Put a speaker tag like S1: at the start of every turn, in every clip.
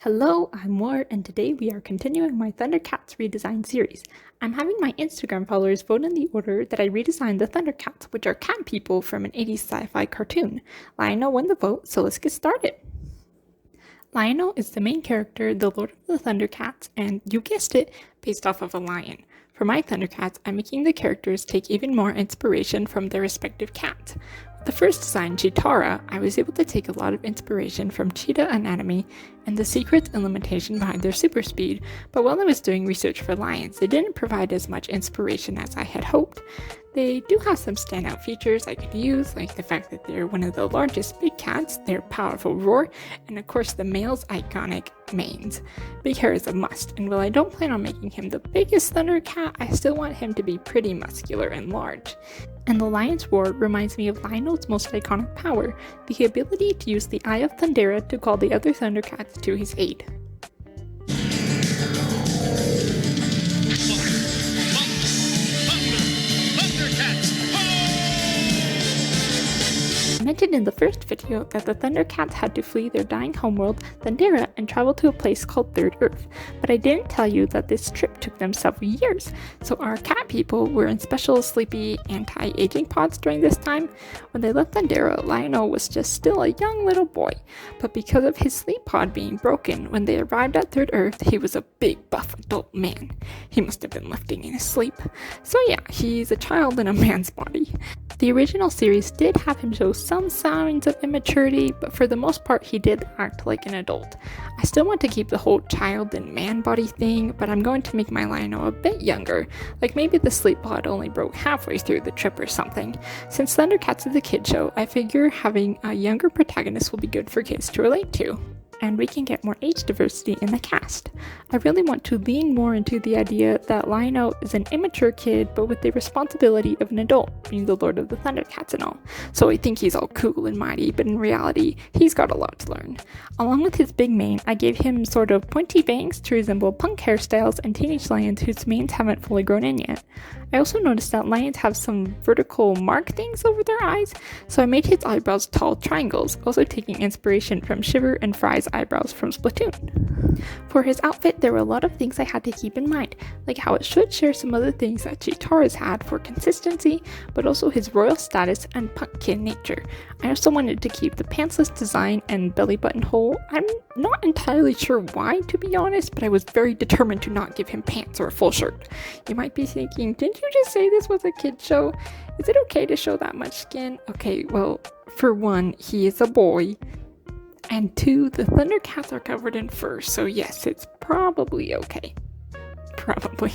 S1: Hello, I'm Moore, and today we are continuing my Thundercats redesign series. I'm having my Instagram followers vote in the order that I redesigned the Thundercats, which are cat people from an 80s sci-fi cartoon. Lionel won the vote, so let's get started. Lionel is the main character, the Lord of the Thundercats, and you guessed it, based off of a lion. For my Thundercats, I'm making the characters take even more inspiration from their respective cats. With the first design, Cheetara, I was able to take a lot of inspiration from cheetah anatomy and the secrets and limitation behind their super speed, but while I was doing research for lions, they didn't provide as much inspiration as I had hoped. They do have some standout features I could use, like the fact that they're one of the largest big cats, their powerful roar, and of course the male's iconic manes. Big hair is a must, and while I don't plan on making him the biggest thunder cat, I still want him to be pretty muscular and large. And the lion's roar reminds me of Lionel's most iconic power, the ability to use the Eye of Thundera to call the other Thundercats to his aid. I mentioned in the first video that the Thundercats had to flee their dying homeworld, Thundera, and travel to a place called Third Earth, but I didn't tell you that this trip took them several years, so our cat people were in special sleepy anti-aging pods during this time. When they left Thundera, Lionel was just still a young little boy, but because of his sleep pod being broken, when they arrived at Third Earth, he was a big buff adult man. He must have been lifting in his sleep. So yeah, he's a child in a man's body. The original series did have him show some signs of immaturity, but for the most part he did act like an adult. I still want to keep the whole child and man body thing, but I'm going to make my Lionel a bit younger, like maybe the sleep pod only broke halfway through the trip or something. Since Thundercats is a kid show, I figure having a younger protagonist will be good for kids to relate to, and we can get more age diversity in the cast. I really want to lean more into the idea that Lionel is an immature kid but with the responsibility of an adult, being the Lord of the Thundercats and all. So I think he's all cool and mighty, but in reality, he's got a lot to learn. Along with his big mane, I gave him sort of pointy bangs to resemble punk hairstyles and teenage lions whose manes haven't fully grown in yet. I also noticed that lions have some vertical mark things over their eyes, so I made his eyebrows tall triangles, also taking inspiration from Shiver and Fry's eyebrows from Splatoon. For his outfit, there were a lot of things I had to keep in mind, like how it should share some other things that Cheetara's had for consistency, but also his royal status and punk kid nature. I also wanted to keep the pantsless design and belly button hole. I'm not entirely sure why, to be honest, but I was very determined to not give him pants or a full shirt. You might be thinking, didn't you just say this was a kid show? Is it okay to show that much skin? Okay, well, for one, he is a boy. And two, the Thundercats are covered in fur, so yes, it's probably okay. Probably.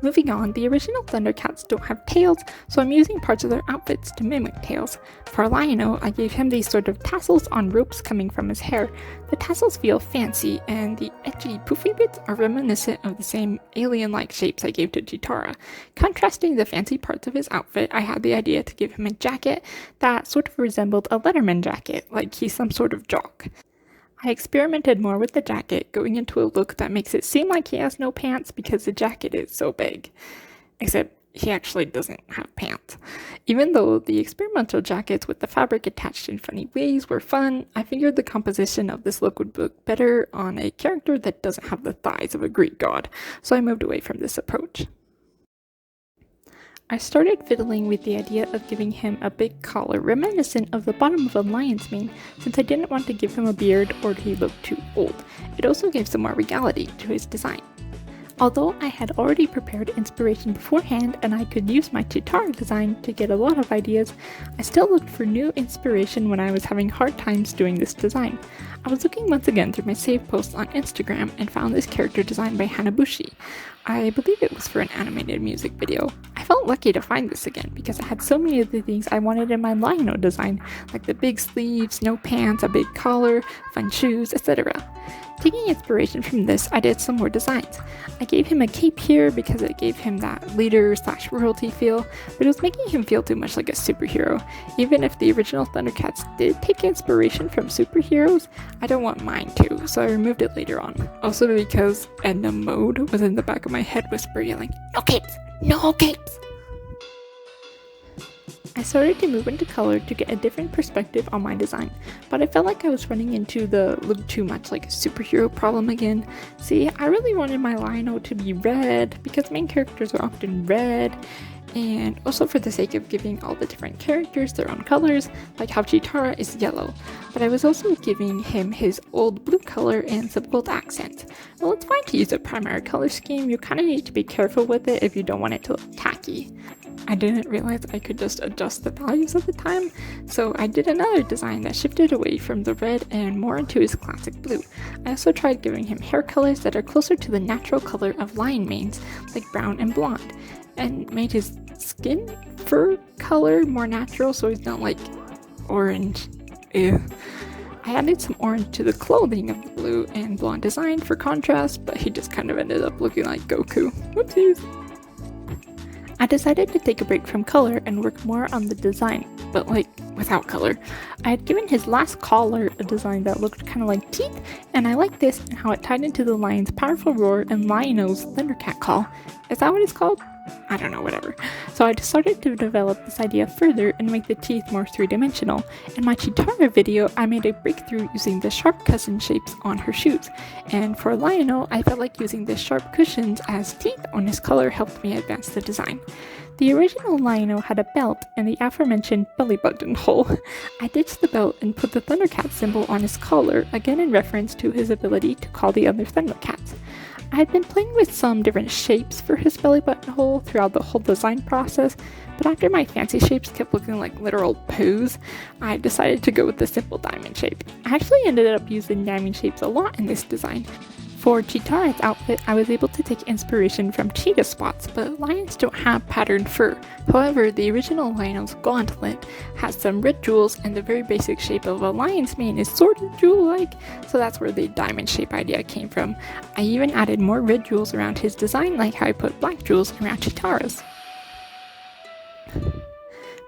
S1: Moving on, the original Thundercats don't have tails, so I'm using parts of their outfits to mimic tails. For Lionel, I gave him these sort of tassels on ropes coming from his hair. The tassels feel fancy, and the edgy poofy bits are reminiscent of the same alien-like shapes I gave to Cheetara. Contrasting the fancy parts of his outfit, I had the idea to give him a jacket that sort of resembled a Letterman jacket, like he's some sort of jock. I experimented more with the jacket, going into a look that makes it seem like he has no pants because the jacket is so big. Except he actually doesn't have pants. Even though the experimental jackets with the fabric attached in funny ways were fun, I figured the composition of this look would look better on a character that doesn't have the thighs of a Greek god, so I moved away from this approach. I started fiddling with the idea of giving him a big collar reminiscent of the bottom of a lion's mane, since I didn't want to give him a beard or he looked too old. It also gave some more regality to his design. Although I had already prepared inspiration beforehand and I could use my Cheetara design to get a lot of ideas, I still looked for new inspiration when I was having hard times doing this design. I was looking once again through my saved posts on Instagram and found this character design by Hanabushi. I believe it was for an animated music video. I felt lucky to find this again because I had so many of the things I wanted in my Lionel design, like the big sleeves, no pants, a big collar, fun shoes, etc. Taking inspiration from this, I did some more designs. I gave him a cape here because it gave him that leader/royalty feel, but it was making him feel too much like a superhero. Even if the original Thundercats did take inspiration from superheroes, I don't want mine to, so I removed it later on. Also because Edna Mode was in the back of my head whisper yelling, "No capes! No capes!" I started to move into color to get a different perspective on my design, but I felt like I was running into the look too much like a superhero problem again. See, I really wanted my Lionel to be red because main characters are often red, and also for the sake of giving all the different characters their own colors, like how Chitara is yellow, but I was also giving him his old blue color and some gold accents. Well, it's fine to use a primary color scheme, you kind of need to be careful with it if you don't want it to look tacky. I didn't realize I could just adjust the values at the time, so I did another design that shifted away from the red and more into his classic blue. I also tried giving him hair colors that are closer to the natural color of lion manes, like brown and blonde, and made his skin fur color more natural so he's not like orange. Ew. I added some orange to the clothing of the blue and blonde design for contrast, but he just kind of ended up looking like Goku. Whoopsies! I decided to take a break from color and work more on the design, but like without color. I had given his last collar a design that looked kind of like teeth, and I liked this and how it tied into the lion's powerful roar and Lionel's Thundercat call. Is that what it's called? I don't know, whatever. So I started to develop this idea further and make the teeth more three-dimensional. In my Chitara video, I made a breakthrough using the sharp cushion shapes on her shoes. And for Lionel, I felt like using the sharp cushions as teeth on his collar helped me advance the design. The original Lionel had a belt and the aforementioned belly button hole. I ditched the belt and put the Thundercat symbol on his collar, again in reference to his ability to call the other Thundercats. I had been playing with some different shapes for his belly button hole throughout the whole design process, but after my fancy shapes kept looking like literal poos, I decided to go with the simple diamond shape. I actually ended up using diamond shapes a lot in this design. For Chitara's outfit, I was able to take inspiration from cheetah spots, but lions don't have patterned fur. However, the original Lionel's gauntlet has some red jewels, and the very basic shape of a lion's mane is sort of jewel-like, so that's where the diamond shape idea came from. I even added more red jewels around his design, like how I put black jewels around Chitara's.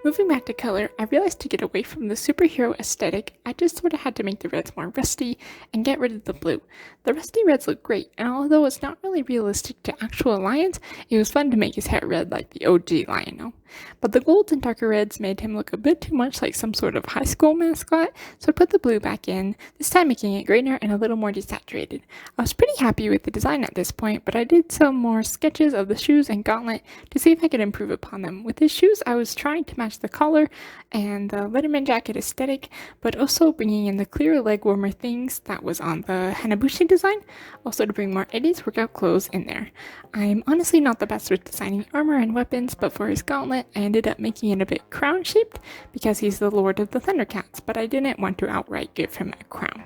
S1: Moving back to color, I realized to get away from the superhero aesthetic, I just sort of had to make the reds more rusty and get rid of the blue. The rusty reds look great, and although it's not really realistic to actual lions, it was fun to make his hair red like the OG Lionel. But the golds and darker reds made him look a bit too much like some sort of high school mascot, so I put the blue back in, this time making it grainer and a little more desaturated. I was pretty happy with the design at this point, but I did some more sketches of the shoes and gauntlet to see if I could improve upon them. With his shoes, I was trying to match the collar and the Letterman jacket aesthetic, but also bringing in the clear leg warmer things that was on the Hanabushi design, also to bring more 80s workout clothes in there. I'm honestly not the best with designing armor and weapons, but for his gauntlet, I ended up making it a bit crown-shaped because he's the Lord of the Thundercats, but I didn't want to outright give him a crown.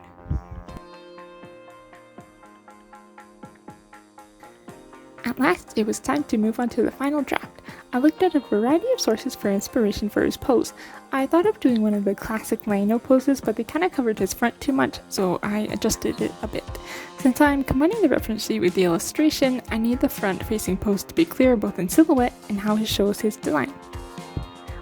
S1: At last, it was time to move on to the final draft. I looked at a variety of sources for inspiration for his pose. I thought of doing one of the classic Lionel poses, but they kind of covered his front too much, so I adjusted it a bit. Since I'm combining the reference sheet with the illustration, I need the front-facing pose to be clear both in silhouette and how it shows his design.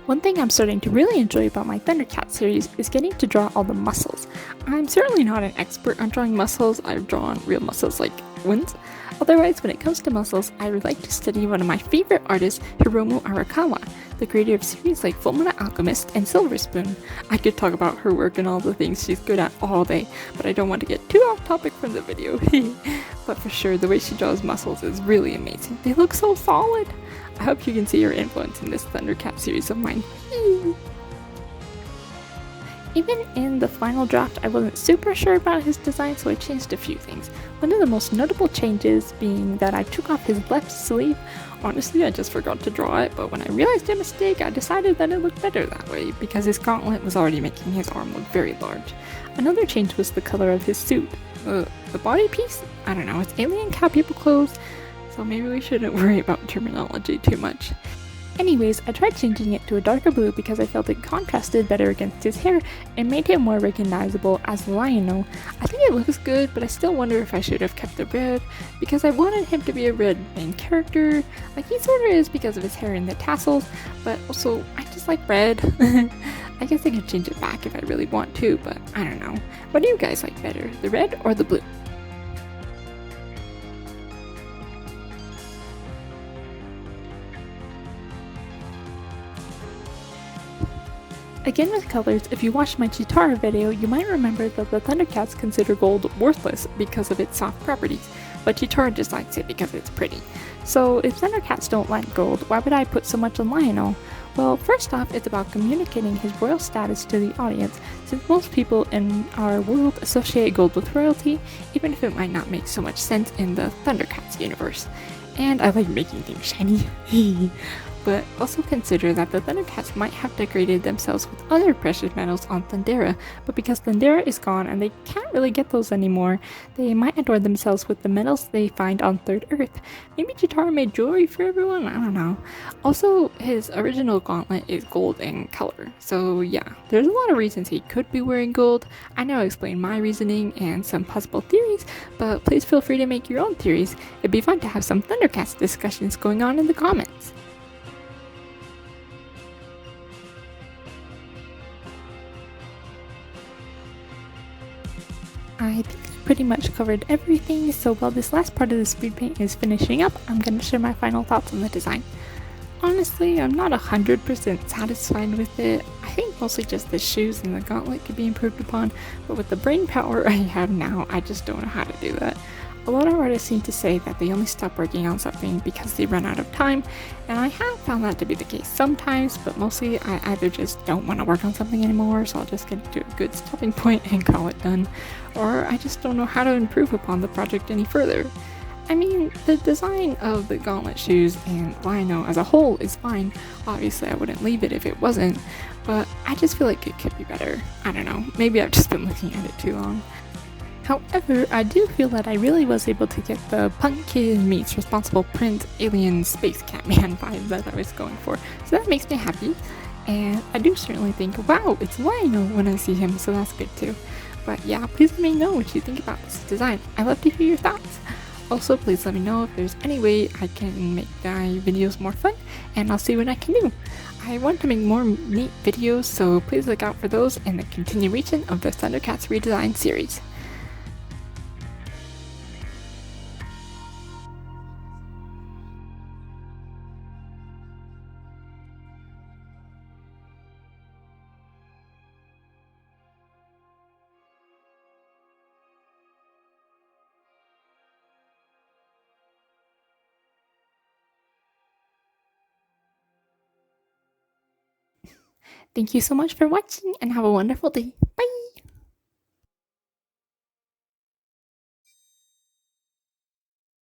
S1: One thing I'm starting to really enjoy about my Thundercat series is getting to draw all the muscles. I'm certainly not an expert on drawing muscles. I've drawn real muscles like wings. Otherwise, when it comes to muscles, I would like to study one of my favorite artists, Hiromu Arakawa, the creator of series like Fullmetal Alchemist and Silver Spoon. I could talk about her work and all the things she's good at all day, but I don't want to get too off topic from the video. But for sure, the way she draws muscles is really amazing. They look so solid. I hope you can see her influence in this Thundercat series of mine. Even in the final draft, I wasn't super sure about his design, so I changed a few things. One of the most notable changes being that I took off his left sleeve. Honestly, I just forgot to draw it, but when I realized a mistake, I decided that it looked better that way, because his gauntlet was already making his arm look very large. Another change was the color of his suit. The body piece? I don't know, it's alien cow people clothes, so maybe we shouldn't worry about terminology too much. Anyways, I tried changing it to a darker blue because I felt it contrasted better against his hair and made him more recognizable as Lionel. I think it looks good, but I still wonder if I should have kept the red because I wanted him to be a red main character, like he sort of is because of his hair and the tassels, but also I just like red. I guess I could change it back if I really want to, but I don't know. What do you guys like better, the red or the blue? Again with colors, if you watched my Chitara video, you might remember that the Thundercats consider gold worthless because of its soft properties, but Chitara just likes it because it's pretty. So if Thundercats don't like gold, why would I put so much on Lionel? Well, first off, it's about communicating his royal status to the audience, since most people in our world associate gold with royalty, even if it might not make so much sense in the Thundercats universe. And I like making things shiny. But also consider that the Thundercats might have decorated themselves with other precious metals on Thundera, but because Thundera is gone and they can't really get those anymore, they might adorn themselves with the metals they find on Third Earth. Maybe Chitara made jewelry for everyone? I don't know. Also, his original gauntlet is gold in color, so yeah, there's a lot of reasons he could be wearing gold. I know I explained my reasoning and some possible theories, but please feel free to make your own theories. It'd be fun to have some Thundercats discussions going on in the comments. I think I pretty much covered everything, so while this last part of the speed paint is finishing up, I'm going to share my final thoughts on the design. Honestly, I'm not 100% satisfied with it. I think mostly just the shoes and the gauntlet could be improved upon, but with the brain power I have now, I just don't know how to do that. A lot of artists seem to say that they only stop working on something because they run out of time, and I have found that to be the case sometimes, but mostly I either just don't want to work on something anymore, so I'll just get to a good stopping point and call it done, or I just don't know how to improve upon the project any further. I mean, the design of the gauntlet shoes and Lino as a whole is fine. Obviously, I wouldn't leave it if it wasn't, but I just feel like it could be better. I don't know, maybe I've just been looking at it too long. However, I do feel that I really was able to get the punk kid meets responsible print alien space catman vibe that I was going for, so that makes me happy. And I do certainly think, wow, it's Lionel when I see him, so that's good too. But yeah, please let me know what you think about this design. I love to hear your thoughts. Also, please let me know if there's any way I can make my videos more fun, and I'll see what I can do. I want to make more neat videos, so please look out for those in the continuation of the Thundercats Redesign series. Thank you so much for watching and have a wonderful day. Bye!